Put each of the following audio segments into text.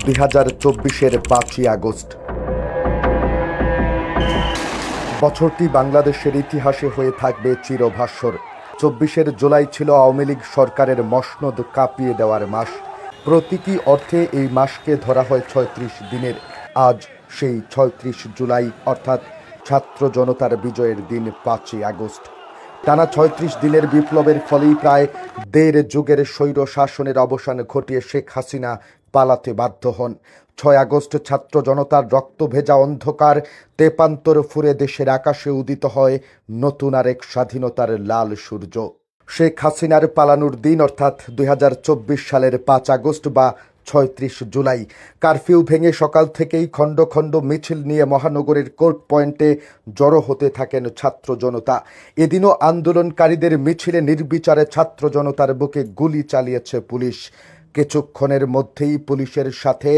2024-এর 5ই August. বছরটি বাংলাদেশের ইতিহাসে হয়ে থাকবে চিরভাস্বর। 24 জুলাই ছিল আওয়ামী লীগ সরকারের মসনদ কাঁপিয়ে দেওয়ার মাস। প্রতীকী অর্থে এই মাসকে ধরা হয় 36 দিনের। আজ সেই 36 জুলাই, অর্থাৎ ছাত্র জনতার বিজয়ের দিন 5ই আগস্ট। টানা 36 দিনের বিপ্লবের ফলেই প্রায় দেড় যুগের স্বৈর শাসনের অবসান ঘটিয়ে শেখ হাসিনা পালাতে বাধ্য হন। 6 আগস্ট ছাত্র জনতার রক্ত ভেজা অন্ধকার তেপান্তর ফুরে দেশের আকাশে উদিত হয় নতুন আরেক স্বাধীনতার লাল সূর্য। শেখ হাসিনার পালানোর দিন, অর্থাৎ 2024 সালের 5 আগস্ট বা 36 জুলাই। কারফিউ ভেঙে সকাল থেকেই খণ্ড খণ্ড মিছিল নিয়ে মহানগরের কোর্ট পয়েন্টে জড়ো হতে থাকেন ছাত্র জনতা। এদিনও আন্দোলনকারীদের মিছিলে নির্বিচারে ছাত্র জনতার বুকে গুলি চালিয়েছে পুলিশ। কিছুক্ষণের মধ্যেই পুলিশের সাথে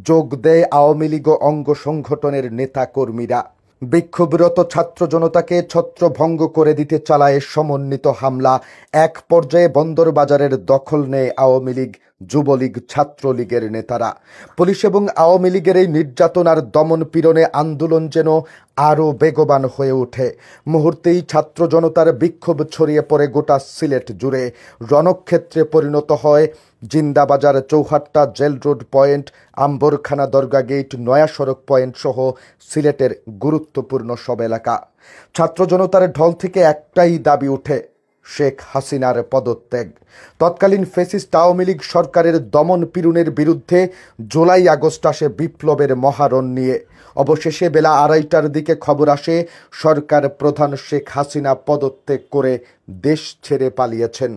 যোগ দেয় আওয়ামী লীগ অঙ্গ সংগঠনের নেতা কর্মীরা। বিক্ষোভরত ছাত্র জনতাকে ছত্রভঙ্গ করে দিতে চালায় সমন্বিত হামলা। এক পর্যায়ে বন্দরবাজারের দখল নেয় আওয়ামী লীগ, যুবলীগ, ছাত্রলীগের নেতারা। পুলিশ এবং আওয়ামী লীগের এই নির্যাতন আর দমন পীড়নে আন্দোলন যেন আরও বেগবান হয়ে ওঠে। মুহূর্তেই ছাত্র জনতার বিক্ষোভ ছড়িয়ে পড়ে গোটা সিলেট জুড়ে। রণক্ষেত্রে পরিণত হয় Zindabazar, Chowhatta, jail road point, Ambarkhana, Dargah gate, Naya Sarak point সহ সিলেটের গুরুত্বপূর্ণ সব এলাকা। ছাত্র জনতার ঢল থেকে একটাই দাবি ওঠে, শেখ হাসিনার পদত্যাগ। তৎকালীন ফ্যাসিস্ট আওয়ামী লীগ সরকারের দমন পীড়নের বিরুদ্ধে জুলাই আগস্ট আসে বিপ্লবের মহারণ নিয়ে। অবশেষে বেলা 2:30টার দিকে খবর আসে সরকার প্রধান শেখ হাসিনা পদত্যাগ করে দেশ ছেড়ে পালিয়েছেন।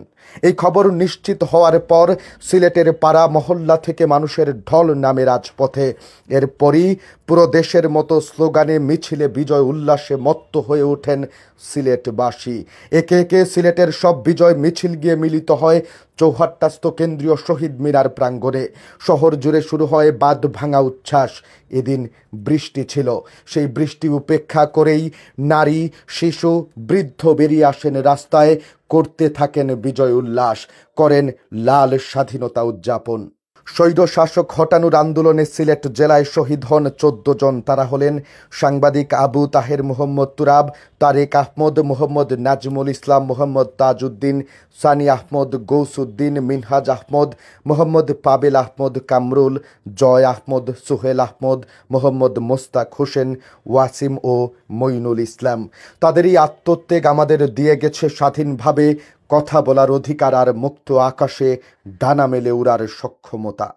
এই খবর নিশ্চিত হওয়ার পর সিলেটের পাড়া মহল্লা থেকে মানুষের ঢল নামে রাজপথে। এরপরই পুরো দেশের মতো স্লোগানে, মিছিলে, বিজয় উল্লাসে মত্ত হয়ে ওঠেন সিলেটবাসী। একে একে সিলেটের সব বিজয় মিছিল গিয়ে মিলিত হয় চৌহাট্টাস্থ কেন্দ্রীয় শহীদ মিনার প্রাঙ্গণে। শহর জুড়ে শুরু হয় বাঁধ ভাঙা উচ্ছ্বাস। এদিন বৃষ্টি ছিল, সেই বৃষ্টি উপেক্ষা করেই নারী, শিশু, বৃদ্ধ বেরিয়ে আসেন রাস্তায়, করতে থাকেন বিজয় উল্লাস, করেন লাল স্বাধীনতা উদযাপন। স্বৈর শাসক হটানোর আন্দোলনে সিলেট জেলায় শহীদ হন 14 জন। তারা হলেন সাংবাদিক আবু তাহের মোহাম্মদ তুরাব, তারেক আহমদ, মোহাম্মদ নাজমুল ইসলাম, মোহাম্মদ তাজউদ্দিন, সানি আহমদ, গৌসুদ্দিন, মিনহাজ আহমদ, মোহাম্মদ পাবেল আহমদ, কামরুল, জয় আহমদ, সুহেল আহমদ, মোহাম্মদ মোস্তাক হোসেন, ওয়াসিম ও মইনুল ইসলাম। তাদের এই আত্মত্যাগ আমাদের দিয়ে গেছে স্বাধীনভাবে কথা বলার অধিকার আর মুক্ত আকাশে ডানা মেলে উড়ার সক্ষমতা।